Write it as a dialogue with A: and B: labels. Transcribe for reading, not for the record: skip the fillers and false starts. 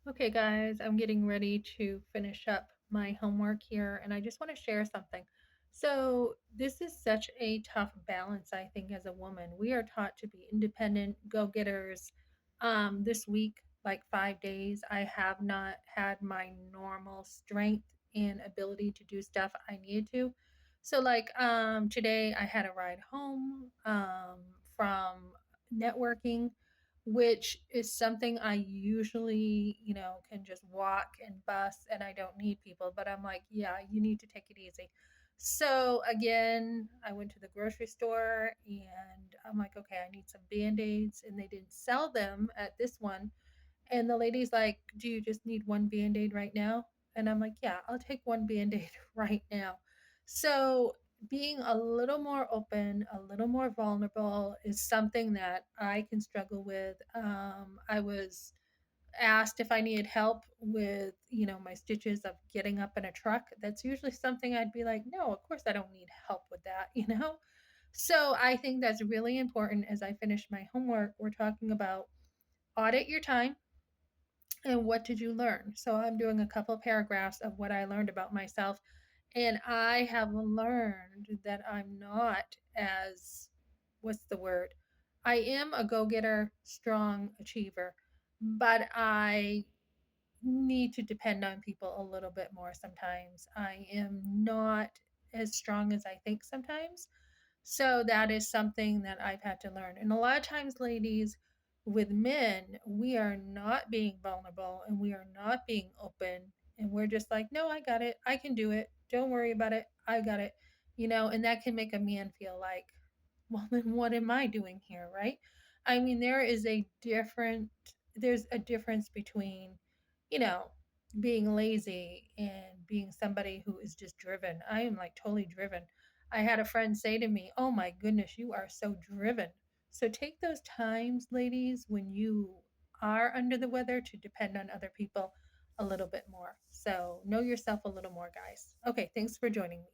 A: Okay, guys, I'm getting ready to finish up my homework here, and I just want to share something. So, this is such a tough balance, I think, as a woman. We are taught to be independent, go getters. This week, like 5 days, I have not had my normal strength and ability to do stuff I needed to. So, today, I had a ride home from networking, which is something I usually, can just walk and bus and I don't need people. But I'm like, yeah, you need to take it easy. So again, I went to the grocery store and I'm like, okay, I need some band aids. And they didn't sell them at this one. And the lady's like, do you just need one band aid right now? And I'm like, yeah, I'll take one band aid right now. So being a little more open, a little more vulnerable is something that I can struggle with. I was asked if I needed help with, my stitches of getting up in a truck. That's usually something I'd be like, no, of course I don't need help with that. So I think that's really important as I finish my homework. We're talking about audit your time and what did you learn? So I'm doing a couple paragraphs of what I learned about myself. And I have learned that I'm not as, what's the word? I am a go getter, strong achiever, but I need to depend on people a little bit more sometimes. I am not as strong as I think sometimes. So that is something that I've had to learn. And a lot of times, ladies, with men, we are not being vulnerable and we are not being open. And we're just like, no, I got it. I can do it. Don't worry about it. I got it. And that can make a man feel like, well, then what am I doing here, right? I mean, there's a difference between, you know, being lazy and being somebody who is just driven. I am like totally driven. I had a friend say to me, "Oh my goodness, you are so driven." So take those times, ladies, when you are under the weather to depend on other people a little bit more. So know yourself a little more, guys. Okay, thanks for joining me.